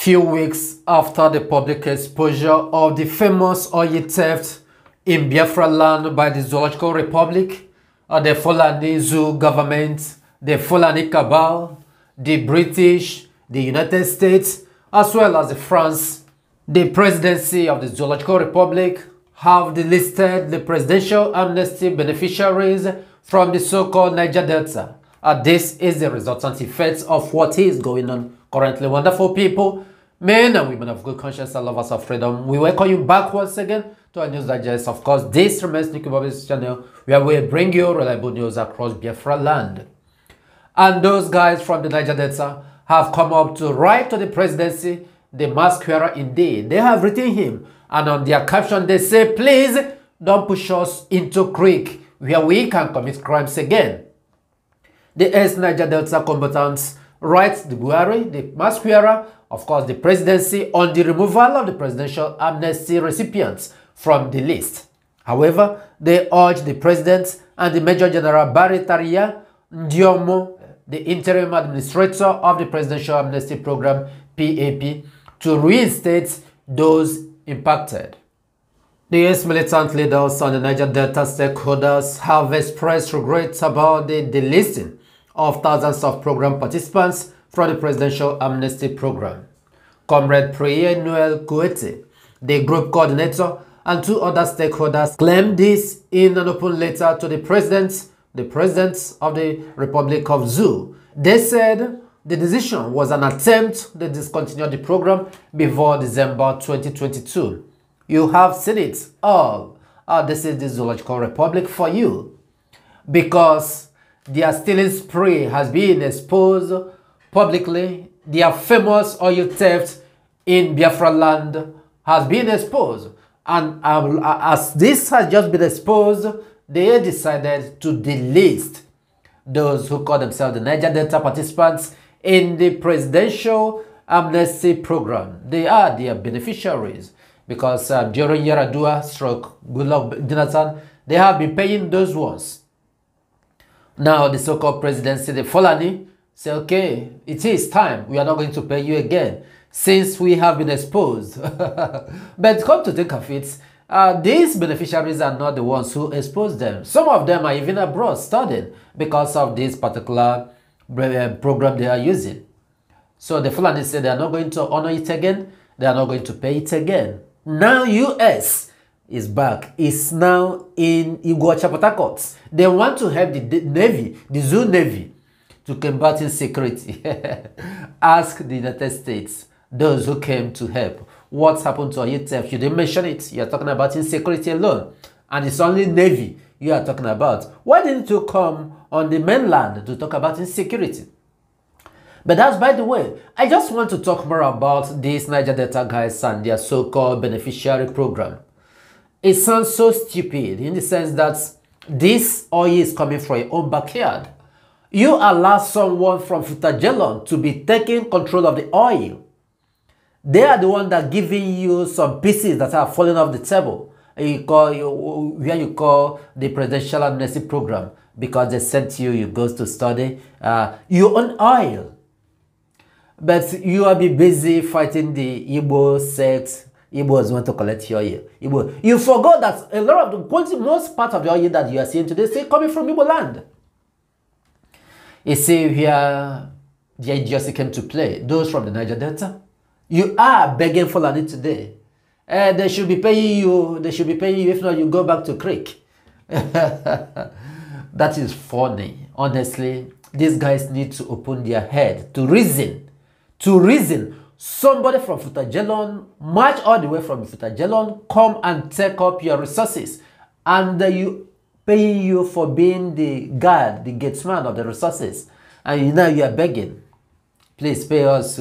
Few weeks after the public exposure of the famous oil theft in Biafra land by the Zoological Republic, the Fulani Zoo government, the Fulani cabal, the British, the United States, as well as France, the presidency of the Zoological Republic have delisted the presidential amnesty beneficiaries from the so-called Niger Delta. This is the resultant effects of what is going on currently. Wonderful people, men and women of good conscience and lovers of freedom, we welcome you back once again to our news digest. Of course, this remains Nicky Bobby's channel, where we bring you reliable news across Biafra land. And those guys from the Niger Delta have come up to write to the presidency, the masquerader indeed. They have written him, and on their caption they say, please don't push us into creek where we can commit crimes again. The ex-Niger Delta combatants write the Buhari, the masquerader, of course the presidency, on the removal of the presidential amnesty recipients from the list. However, they urge the president and the Major General Barry Taria Ndiomo, the interim administrator of the Presidential Amnesty Program, PAP, to reinstate those impacted. The ex-militant leaders and the Niger Delta stakeholders have expressed regrets about the delisting of thousands of program participants from the Presidential Amnesty Program. Comrade Priye Noel Kuete, the group coordinator, and two other stakeholders claimed this in an open letter to the president of the Republic of Zoo. They said the decision was an attempt to discontinue the program before December 2022. You have seen it all. This is the Zoological Republic for you. Because their stealing spree has been exposed publicly. Their famous oil theft in Biafra land has been exposed. And as this has just been exposed, they decided to delist those who call themselves the Niger Delta participants in the Presidential Amnesty Program. They are their beneficiaries because during Yaradua stroke Goodluck Jonathan, they have been paying those ones. Now the so-called presidency, the Fulani, say, okay, it is time. We are not going to pay you again since we have been exposed. But come to think of it, these beneficiaries are not the ones who exposed them. Some of them are even abroad studying because of this particular program they are using. So the Fulani say they are not going to honor it again. They are not going to pay it again. Now US is back. It's now in Iguacha Port Harcourt. They want to help the Navy, the Zoo Navy, to combat insecurity. Ask the United States, those who came to help, what happened to oil theft? You didn't mention it. You are talking about insecurity alone. And it's only Navy you are talking about. Why didn't you come on the mainland to talk about insecurity? But that's by the way. I just want to talk more about these Niger Delta guys and their so-called beneficiary program. It sounds so stupid in the sense that this oil is coming from your own backyard. You allow someone from Futajelon to be taking control of the oil. They are the one that are giving you some pieces that are falling off the table. Where you call the Presidential Amnesty Program because they sent you, you go to study your own oil. But you will be busy fighting the Igbo sect. Igbos want to collect your oil. You forgot that a lot of the most part of the oil that you are seeing today is still coming from Igbo land. You see here the idiocy came to play. Those from the Niger Delta, you are begging for money today. They should be paying you. They should be paying you. If not, you go back to creek. That is funny. Honestly, these guys need to open their head to reason. To reason. Somebody from Futajelon, march all the way from Futajelon, come and take up your resources. And you paying you for being the guard, the gatesman of the resources. And now you are begging. Please pay us.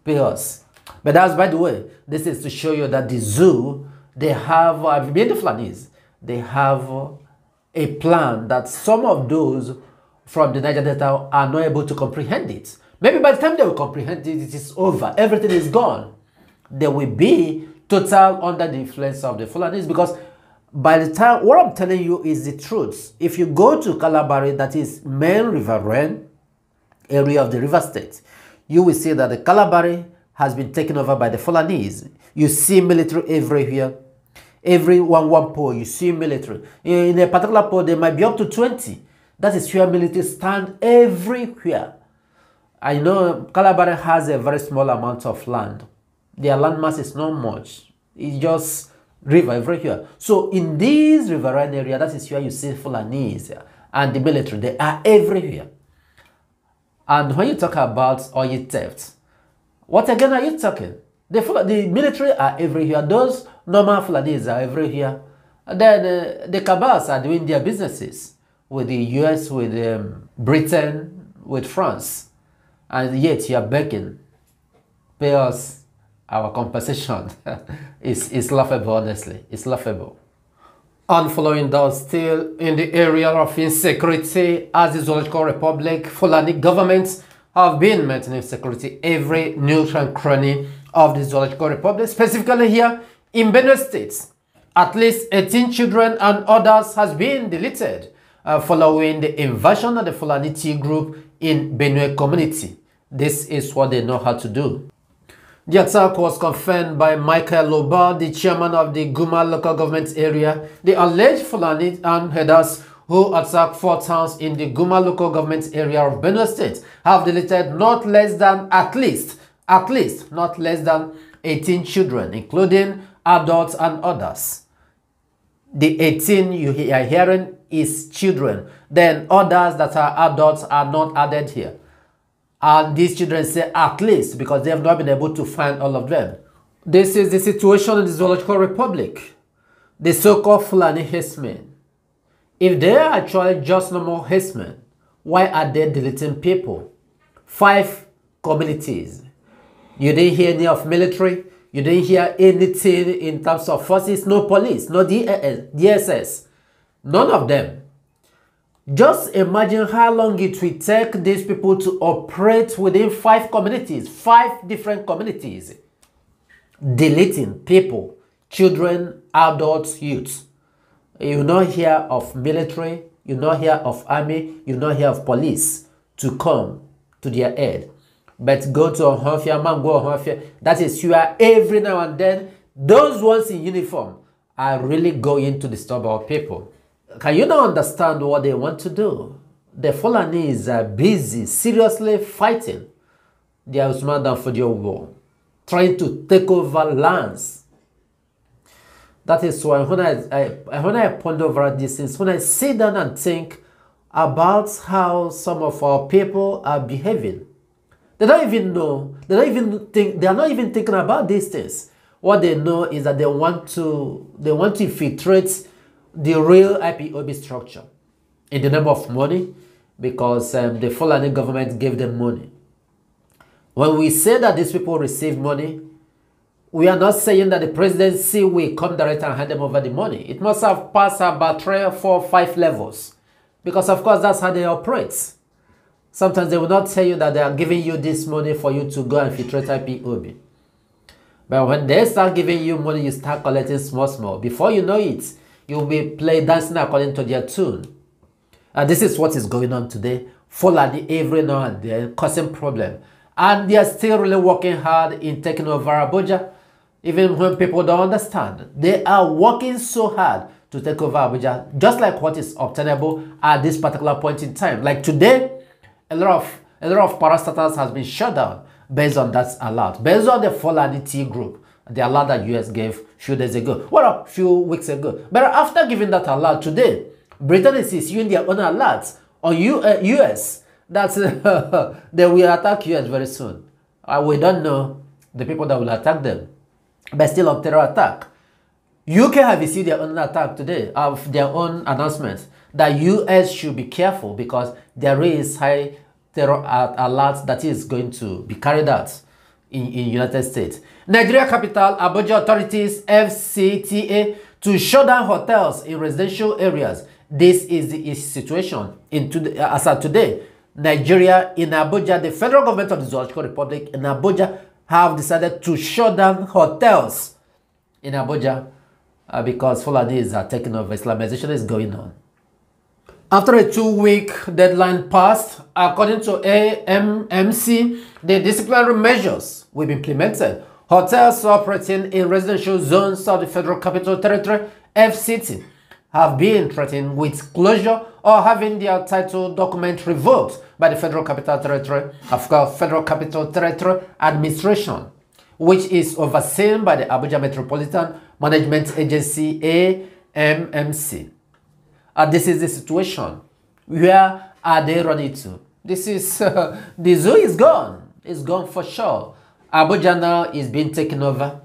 Pay us. But that's by the way, this is to show you that the zoo, they have, being the Fulanis, they have a plan that some of those from the Niger Delta are not able to comprehend it. Maybe by the time they will comprehend it, it is over. Everything is gone. They will be total under the influence of the Fulanis because by the time, what I'm telling you is the truth. If you go to Kalabari, that is main river area of the river state, you will see that the Kalabari has been taken over by the Fulanese. You see military everywhere. Every one pole, you see military. In a particular pole, there might be up to 20. That is where military stand everywhere. I know Calabar has a very small amount of land. Their land mass is not much. It's just river everywhere. So in this riverine area, that is where you see Fulanese and the military. They are everywhere. And when you talk about oil theft, what again are you talking? The military are everywhere. Those normal Fulanese are everywhere. And then the cabals are doing their businesses with the US, with Britain, with France. And yet you are begging, pay us our compensation. It's laughable, honestly. It's laughable. And following that, still in the area of insecurity, as the Zoological Republic, Fulani governments have been maintaining security every nook and cranny of the Zoological Republic, specifically here in Benue State. At least 18 children and others has been deleted following the invasion of the Fulani Tea group in Benue community. This is what they know how to do. The attack was confirmed by Michael Loba, the chairman of the Guma local government area. The alleged Fulani armed headers who attacked 4 towns in the Guma local government area of Benue State have deleted not less than at least not less than 18 children, including adults and others. The 18 you are hearing is children. Then others that are adults are not added here. And these children say at least because they have not been able to find all of them. This is the situation in the Zoological Republic. The so-called Fulani herdsmen. If they are actually just normal herdsmen, why are they deleting people? 5 communities. You didn't hear any of military. You didn't hear anything in terms of forces. No police, no DSS. None of them. Just imagine how long it will take these people to operate within 5 communities, 5 different communities. Deleting people, children, adults, youths. You not hear of military, you not hear of army, you not hear of police to come to their aid. But go to Ohafia, Mango Ohafia, that is where every now and then those ones in uniform are really going to disturb our people. Can you now understand what they want to do? The Fulanese are busy, seriously fighting the Usman Danfodio war, trying to take over lands. That is why when I ponder over these things, when I sit down and think about how some of our people are behaving, they don't even know, they are not even thinking about these things. What they know is that they want to infiltrate the real IPOB structure in the name of money, because the Fulani government gave them money. When we say that these people receive money, we are not saying that the presidency will come direct and hand them over the money. It must have passed about 3, 4, 5 levels, because of course that's how they operate. Sometimes they will not tell you that they are giving you this money for you to go and infiltrate IPOB. But when they start giving you money, you start collecting small. Before you know it, you will be dancing according to their tune. And this is what is going on today. Fulani every now and then causing problem. And they are still really working hard in taking over Abuja. Even when people don't understand. They are working so hard to take over Abuja. Just like what is obtainable at this particular point in time. Like today, a lot of parastatals has been shut down based on that alert. Based on the Fulani Tea group. The alert that US gave few days ago. Well, a few weeks ago. But after giving that alert today, Britain is issuing their own alerts on US that they will attack US very soon. We don't know the people that will attack them. But still on terror attack. UK have issued their own attack today of their own announcement that US should be careful because there is high terror alert that is going to be carried out in United States. Nigeria capital Abuja authorities FCTA to shut down hotels in residential areas. This is the situation as of today. Nigeria in Abuja, the federal government of the Zoological Republic in Abuja have decided to shut down hotels in Abuja because Fulanis are taking over. Islamization is going on. After a 2-week deadline passed, according to AMMC, the disciplinary measures will be implemented. Hotels operating in residential zones of the Federal Capital Territory, FCT, have been threatened with closure or having their title document revoked by the Federal Capital Territory, Federal Capital Territory Administration, which is overseen by the Abuja Metropolitan Management Agency, AMMC. This is the situation. Where are they running to? This is, the zoo is gone. It's gone for sure. Abuja now is being taken over.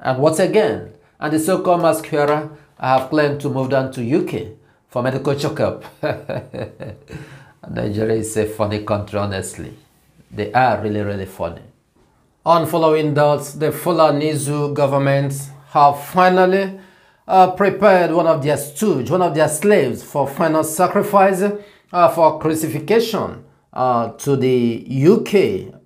And once again, and the so-called masquerader have claimed to move down to UK for medical checkup. Nigeria is a funny country, honestly. They are really, really funny. On following that, the Fulani Zoo government have finally prepared one of their stooges, one of their slaves, for final sacrifice for crucifixion to the UK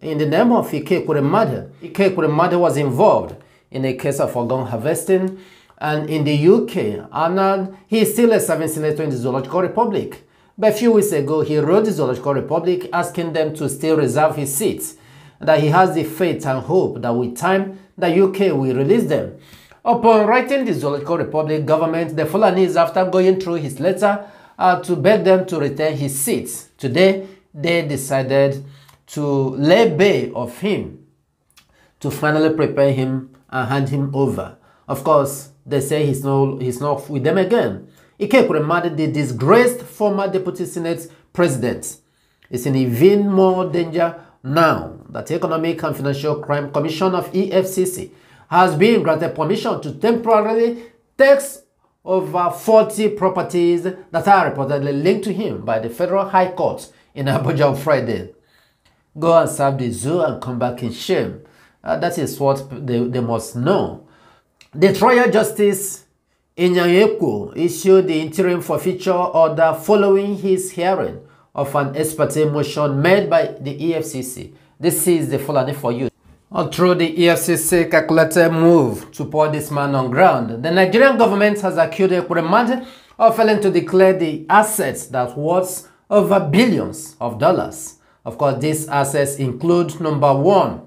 in the name of Ekweremadu. Ekweremadu was involved in a case of organ harvesting and in the UK, and he is still a serving senator in the Zoological Republic. But a few weeks ago, he wrote the Zoological Republic asking them to still reserve his seat, that he has the faith and hope that with time, the UK will release them. Upon writing the Zoological Republic government, the Fulanis, after going through his letter to beg them to return his seat, today they decided to lay bay of him, to finally prepare him and hand him over. Of course, they say he's not with them again. Ekweremadu, the disgraced former Deputy Senate President, is in even more danger now that the Economic and Financial Crime Commission of EFCC has been granted permission to temporarily tax over 40 properties that are reportedly linked to him by the Federal High Court in Abuja on Friday. Go and serve the zoo and come back in shame. That is what they must know. The Trial Justice Inyanyeko issued the interim forfeiture order following his hearing of an ex parte motion made by the EFCC. This is the Fulani for you. Through the EFCC calculated move to put this man on ground, the Nigerian government has accused Ekweremadu of failing to declare the assets that worth over billions of dollars. Of course, these assets include number 1,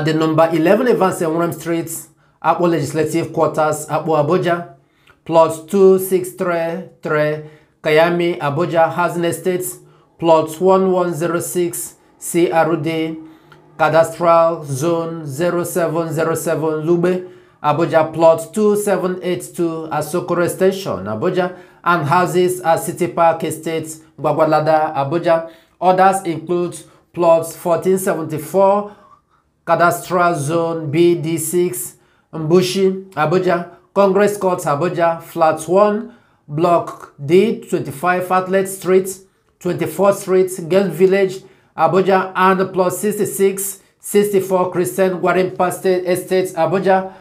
the number 11 Evans and Street, Abu Legislative Quarters, Abu Abuja, plot 2633, Kayami, Abuja, Housing Estates, plot 1106, CRD, Cadastral Zone 0707, Lube, Abuja, plot 2782, Asokoro Station, Abuja, and houses at City Park Estates, Gwagwalada, Abuja. Others include plots 1474, Cadastral Zone BD6, Mbushi, Abuja, Congress Court, Abuja, Flat 1, Block D, 25 Outlet Street, 24th Street, Girl Village, Abuja, and plot 66, 64 Christian Gwarimpa State Estates, Abuja.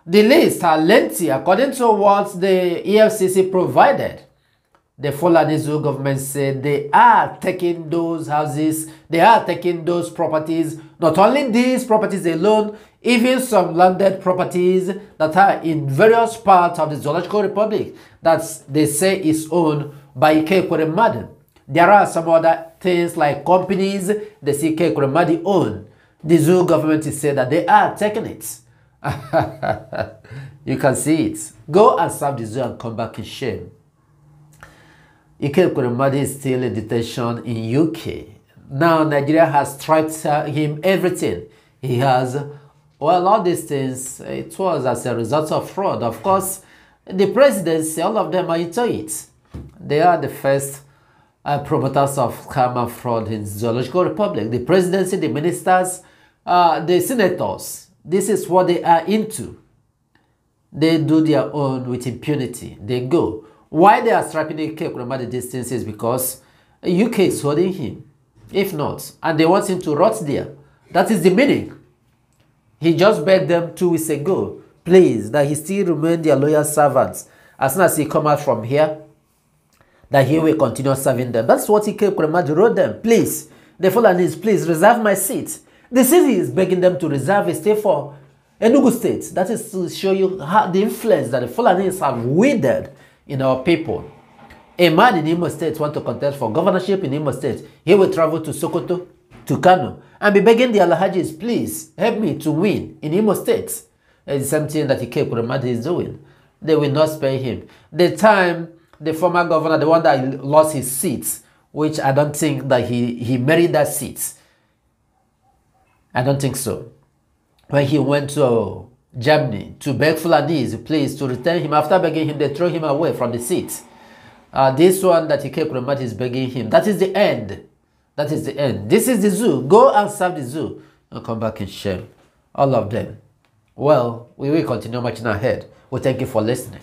The lists are lengthy according to what the EFCC provided. The Fulani Zoo government said they are taking those houses, they are taking those properties, not only these properties alone, even some landed properties that are in various parts of the Zoological Republic that they say is owned by Ekweremadu. There are some other things like companies they see Ekweremadu own. The zoo government is saying that they are taking it. You can see it. Go and serve the zoo and come back in shame. Ekweremadu is still in detention in UK. Now Nigeria has stripped him everything. He has, well, all these things, it was as a result of fraud. Of course, the presidency, all of them are into it. They are the first promoters of scam and fraud in Zoological Republic. The presidency, the ministers, the senators, this is what they are into. They do their own with impunity. They go. Why they are stripping Ekweremadu distance is because UK is holding him. If not, and they want him to rot there. That is the meaning. He just begged them 2 weeks ago, please, that he still remain their loyal servants. As soon as he come out from here, that he will continue serving them. That's what Ekweremadu wrote them. Please, the Fulanis, please reserve my seat. The city is begging them to reserve a stay for Enugu State. That is to show you how the influence that the Fulanis have withered in our people. A man in Imo State wants to contest for governorship in Imo State. He will travel to Sokoto, to Kano, and be begging the Alhajis, please help me to win in Imo State. It's the same thing that Ekweremadu is doing. They will not spare him. The time the former governor, the one that lost his seat, which I don't think that he married that seat. I don't think so. When he went to Germany to beg Fulanese, please, to return him, after begging him, they throw him away from the seat. This one that Ekweremadu is begging him, that is the end. That is the end. This is the zoo. Go and serve the zoo and come back in shame. All of them. Well, we will continue marching ahead. We thank you for listening.